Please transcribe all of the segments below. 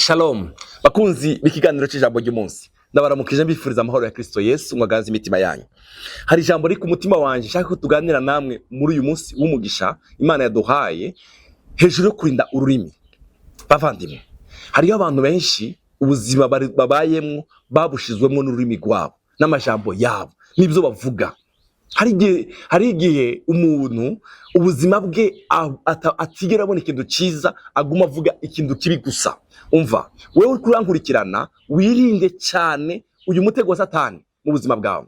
Shalom bakunzi b'ikiganiro cy'ijambo ry'umunsi, ndabaramukije mbifuriza amahoro ya Kristo Yesu mwagaze imitima yanyu. Hari ijambo riri ku mutima wanje nshaka ko tuganira namwe muri uyu munsi w'umugisha Imana yaduhaye hejuru yo kurinda ururimi. Bavandimwe, hariyo abantu benshi ubuzima babayemwo babushizwemwo n'ururimi rwabo n'amajambo yabo n'ibyo bavuga. Hari igihe umuntu ubuzima bwe atigera abona ikintu cyiza, aguma avuga ikintu kibi gusa. Umva, wewe uri kurankurikirana wirinde cyane uyu mutego wa Satani mu buzima bwawe.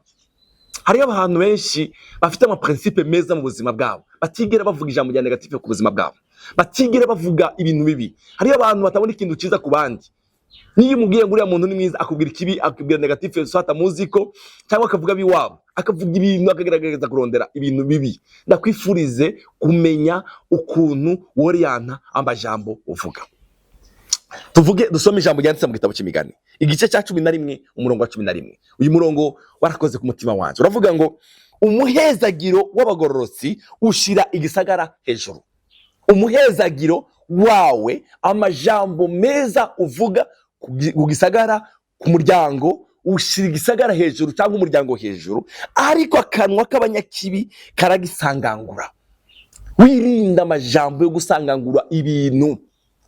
Hariyo abantu benshi bafite ama principe meza mu buzima bwabo, batigera bavuga ijambo rya negative ku buzima bwabo, batigera bavuga ibintu bibi. Hariyo abantu batabona ikintu cyiza ku bandi. Niyo umubwiye ngo uriya muntu ni mwiza, akubwira ikibi, akubwira negative, swata muziko cyangwa akavuga biwabo, akavuga ibintu, akagerageza kurondera ibintu bibi. Ndakwifurize kumenya ukuntu woriyana amajambo uvuga. Dusome ijambo ryanditse mu gitabo cy'Imigani igice cya 11 umurongo wa 11. Uyu murongo warakoze ku mutima wanje. Uravuga ngo umuhezagiro w'abagororotsi ushira igisagara hejuru. Umuhezagiro wawe, amajambo meza uvuga ku gisagara, ku muryango, ushira igisagara hejuru cyangwa umuryango hejuru, ariko akanwa k'abanyakibi karagisangangura. Wirinda amajambo yo gusangangura ibintu,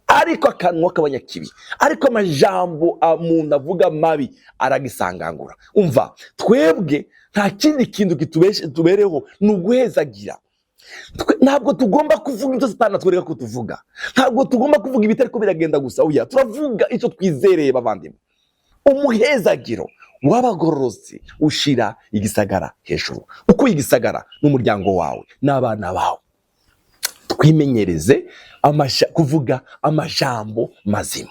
ariko akanwa k'abanyakibi, ariko amajambo umuntu avuga mabi aragisangangura. Umva, twebwe nta kindi kintu kitubereho n'uguhezagira. Ntabwo tugomba kuvuga icyo Satani atwereka ko tuvuga, ntabwo tugomba kuvuga ibitari ko biragenda gusa. Oya, turavuga icyo twizereye bavandimwe. Umuhezagiro w'abagororotsi ushira igisagara hejuru. Uko igisagara n'umuryango wawe n'abana bawe. Twimenyereze kuvuga amajambo mazima.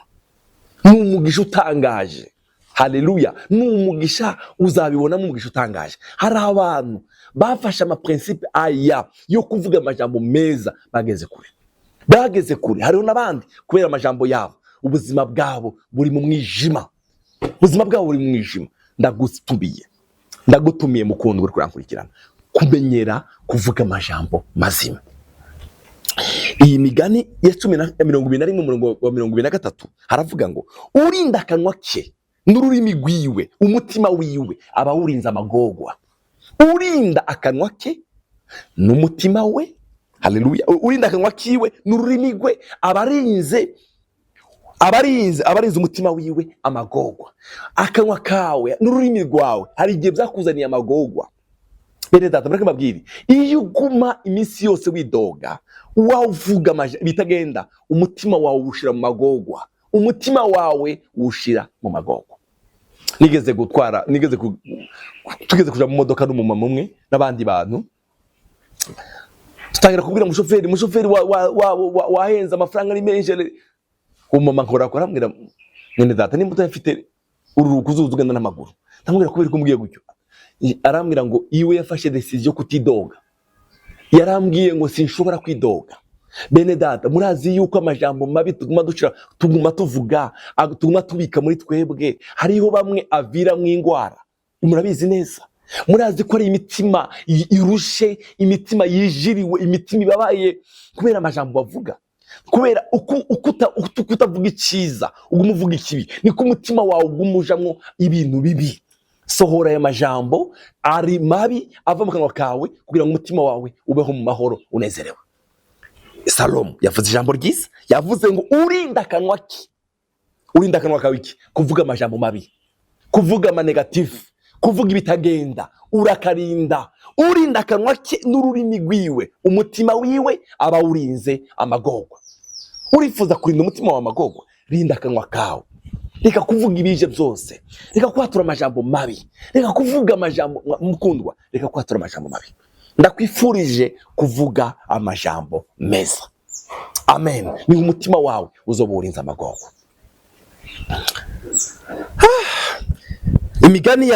N'umugisha utangaje. Haleluya. N'umugisha uzabibona mu mugisha utangaje. Hari abantu bafashe ama principe aya yo kuvuga amajambo meza bageze kure. Hariho n'abandi kubera amajambo yabo ubuzima bwabo buri mu mwijima. Ndagutumiye mukundwa uri kurankurikirana kumenyera kuvuga amajambo mazima. Iyi migani ya 10:21 umurongo wa 23 haravuga ngo urinda akanwa ke n'ururimi rwiwe, umutima wiwe aba urinze amagorwa. Urinda akanwa ke n'umutima we, haleluya, urinda akanwa kiwe n'ururimi rwe abarinze umutima wiwe amagorwa. Akanwa kawe n'ururimi rwawe hari igihe byakuzaniye amagorwa. Bene data, bareke mbabwire, iyo uguma iminsi yose widoga, wavuga bitagenda, umutima wawe ushira mu magorwa. Umutima wawe ushira mu magorwa. Tugeze kuja mu modoka n'umumama umwe n'abandi bantu, tutangira kubwira umushoferi wahenze amafaranga ari menshi. Umumama nkora arambwira, mwene data, nimba utafite urukuzuza ugenda n'amaguru. Ndamubwira kubera ko mbwiye gutyo. Arambwira ngo iwe yafashe decision yo kutidoga. Yarambwiye ngo sinshobora kwidoga. Bene data, murazi yuko amajambo mabi tuguma tuvuga, tuguma tubika muri twebwe. Hariho bamwe avira mu ingwara. Murabizi neza. Murazi ko ari imitima irushe, imitima yijiriwe, imitima ibabaye kubera amajambo bavuga. Kubera ukutavuga iciza, ugumuvuga ikibi, niko umutima wawe ugumujamwo ibintu bibi. Sohora aya majambo ari mabi ava mu kanwa kawe kugira ngo umutima wawe ubeho mu mahoro unezerewe. Salomo yavuze ijambo ryiza, yavuze ngo urinda akanwa ki. Urinda akanwa kawe iki? Kuvuga amajambo mabi, kuvuga ama negative, kuvuga ibitagenda, urakarinda. Urinda akanwa ki n'ururimi rwiwe, umutima wiwe aba urinze amagorwa. Urifuza kurinda umutima wawe amagorwa, rinda akanwa kawe. Reka kuvuga ibije byose, reka kwatura amajambo mabi, reka kuvuga amajambo mukundwa, reka kwatura amajambo mabi. Ndakwifurije kuvuga amajambo meza. Amen. Ni umutima wawe uzoba urinze amagorwa. Imigani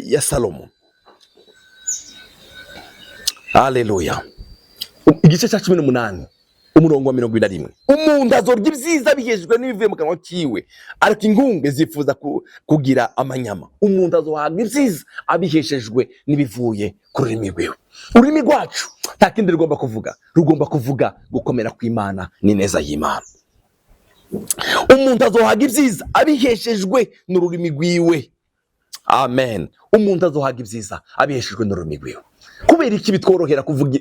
ya Salomo. Haleluya. Igice cya 18 umurongo wa 21. Umuntu azorya ibyiza bihejwe n'ibivuye mu kanwa kiwe, ariko ingunge zifuza kugira amanyama. Umuntu azohaga ibyiza abiheshejwe n'ibivuye ku rurimi rwiwe. Ururimi rwacu nta kindi rugomba kuvuga gukomera kw'Imana ni neza y'Imana. umuntu azohaga ibyiza abiheshejwe n'ururimi rwiwe. Amen. Umuntu azohaga ibyiza abiheshejwe n'ururimi rwiwe. Kubera iki bitworohera kuvuga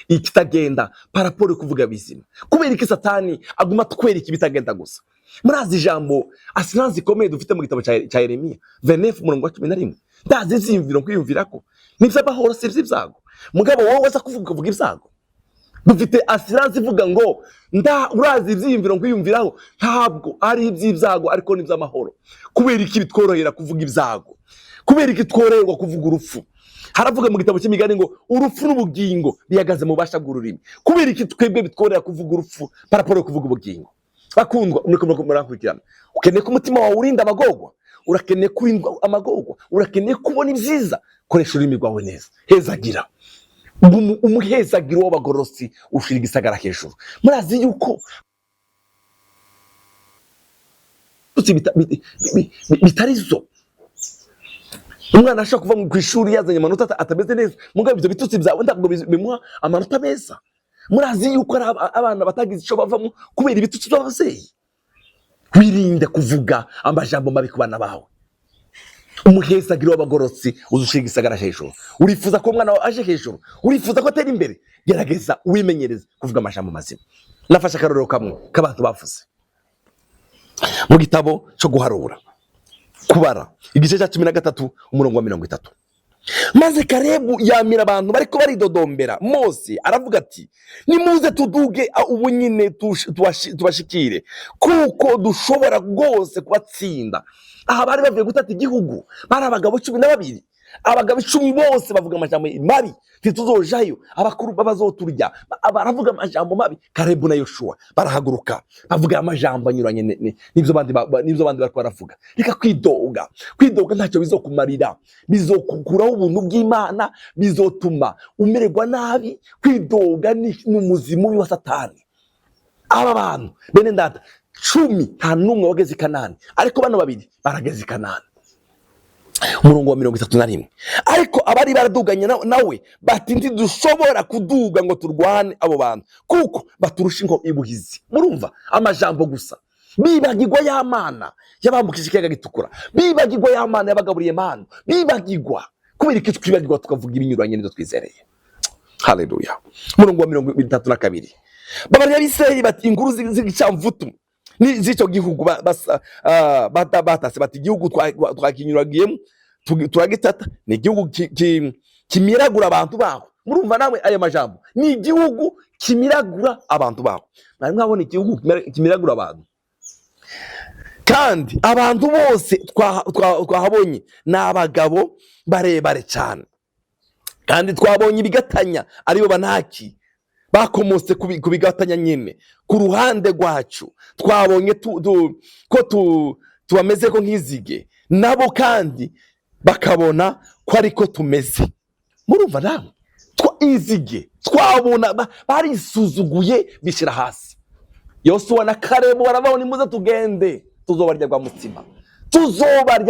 ikitagenda paraporo kuvuga bizima? Kubera iki Satani aguma twereka ibitagenda gusa? Murazi ijambo assurance ikomeye dufite mu gitabo cya Yeremiya 29:11. Ndazi zimviro kwiyumvirako n'ivy'abahoro si ivy'ibyago. Mugabo wowe waza kuvuga ibyago. Dufite assurance ivuga ngo urazi ivy'imviro kwiyumviraho ntabwo ari iby'ibyago ariko ni iby'amahoro. Kubera iki bitworohera kuvuga ibyago? Kubera iki tworoherwa kuvuga urupfu? Haravuga mu gitabo cy'imigani ngo urupfu n'ubugingo bihagaze mu bubasha bw'ururimi. Kubera iki twebwe bitworera kuvuga urupfu paraporo kuvuga ubugingo? Bakundwa, murakurikirana. Ukeneye ko umutima wawe urinda amagorwa, urakeneye kurindwa amagorwa, urakeneye kubona ibyiza, koresha ururimi rwawe neza. Hezagira. Umuhezagiro w'abagorosi ushira igisagara hejuru. Murazi yuko bitarizo. Umwana ashaka kuva mu ishuri yazanye amanota atameze neza, mugabo ibyo bitutsi byawe ndabwo bimuha amanota meza. Murazi yuko abana batagize ico bavamo kubera ibitutsi by'abavyeyi. Wirinde kuvuga amajambo mabi ku bana bawe. Umuhezagiro w'abagorotsi uzushira igisagara hejuru. Urifuza ko umwana aje hejuru, urifuza ko atera imbere, gerageza uwimenyereze kuvuga amajambo mazima. Nafashe akarorero kamwe k'abantu bavuze mu gitabo cyo guharura kubara igice cya 13:30. Maze Kalebu yamira abantu bariko baridodombera. Mose aravuga ati nimuze tuduge ubu nyine tubashikire kuko dushobora rwose kubatsinda. Aha bari bavuye gutata igihugu, bari abagabo 12. Abagabo 10 bose bavuga amajambo mabi, tituzojayo, abakuru babazoturya, baravuga amajambo mabi. Kalebu na Yoshua barahaguruka bavuga amajambo anyuranye n'ivyo bandi bariko baravuga. Reka kwidoga ntacyo bizokumarira, bizokukuraho ubuntu bw'Imana, bizotuma umererwa nabi. Kwidoga ni umuzimu wa Satani. Aba bantu bene ndata 10 nta numwe wageze i Kanani, ariko bano 2 barageze i Kanani. Umurongo wa 31. Ariko abari baraduganye nawe bati ntidushobora kuduga ngo turwane abo bantu kuko baturusha inko ibuhizi. Murumva amajambo gusa, bibagirwa y'Amana yabambukije ikiyaga gitukura, bibagirwa y'Amana yabagaburiye Imana, bibagirwa kubera iki twibagirwa tukavuga ibinyuranye n'ibyo twizereye. Haleluya. Umurongo wa 32. Babarya Bisirayeli bati inkuru z'icamvutu n'icyo gihugu batase bati igihugu twakinyuragiyemo turagitata, ni igihugu kimiragura abantu baho. Murumva nawe aya majambo, ni igihugu kimiragura abantu baho. Nari mwabona igihugu kimiragura abantu, kandi abantu bose twahabonye n'abagabo barebare cyane, kandi twabonye ibigatanya aribo Banaki bakomotse kubigatanya nyine. Ku ruhande rwacu twabonye ko tubameze ko nk'izige, nabo kandi bakabona ko ariko tumeze. Murumva namwe inzige twabona barisuzuguye bishira hasi. Yosuwa na Kalebu barabona nimuze tugende, tuzobarya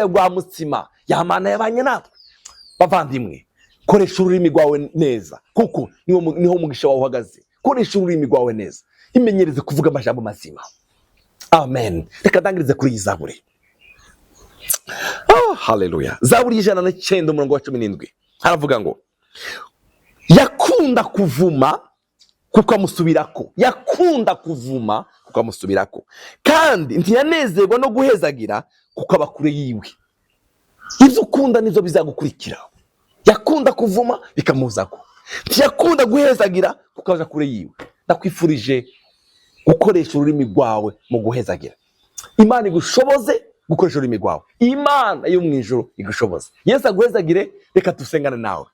rwa mutsima y'Amana yabanye natwe. Bavandimwe, koresha ururimi rwawe neza kuko niho umugisha wawe uhagaze. Koresha ururimi rwawe neza, imenyereze kuvuga amajambo mazima. Amen. Reka ndangirize kuri Zaburi. Haleluya. Zaburi 109:17 haravuga ngo yakunda kuvuma kuko amusubirako, yakunda kuvuma kuko amusubirako, kandi ntiyanezerwa no guhezagira kuko abakure yiwe. Ibyo ukunda nizo bizagukurikira. Yakunda kuvuma bikamuzako, ntiyakunda guhezagira kuko aja kure yiwe. Ndakwifurije gukoresha ururimi rwawe mu guhezagira. Imana igushoboze gukoresha ururimi rwawe. Imana yo mu ijuru igushoboze. Yesu aguhezagire. Reka dusengane nawe.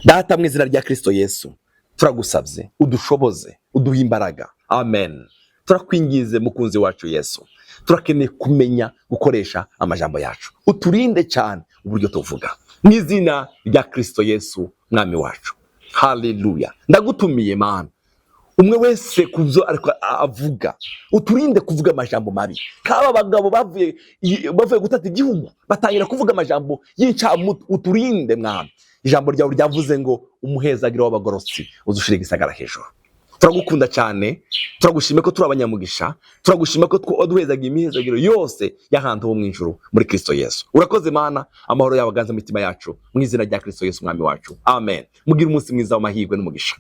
Data, mu izina rya Kristo Yesu, turagusabye udushoboze, uduhe imbaraga. Amen. Turakwingize mukunzi wacu Yesu, turakeneye kumenya gukoresha amajambo yacu. Uturinde cyane uburyo tuvuga, mu izina rya Kristo Yesu mwami wacu. Haleluya. Ndagutumiye Mana, umwe wese kubyo ariko avuga, uturinde kuvuga amajambo mabi. Kaba abagabo bavuye gutata igihugu batangira kuvuga amajambo y'incamutu, uturinde Mwami. Ijambo ryawe ryavuze ngo umuhezagiro w'abagorotsi uzushira igisagara hejuru. turagukunda cyane, turagushima ko turi abanyamugisha, turagushima ko waduhezaga imihezagiro yose y'ahantu ho mu ijuru muri Kristo Yesu. Urakoze Mana, amahoro yawe aganze mu mitima yacu mu izina rya Kristo Yesu umwami wacu, amen. Mugire umunsi mwiza w'amahirwe n'umugisha.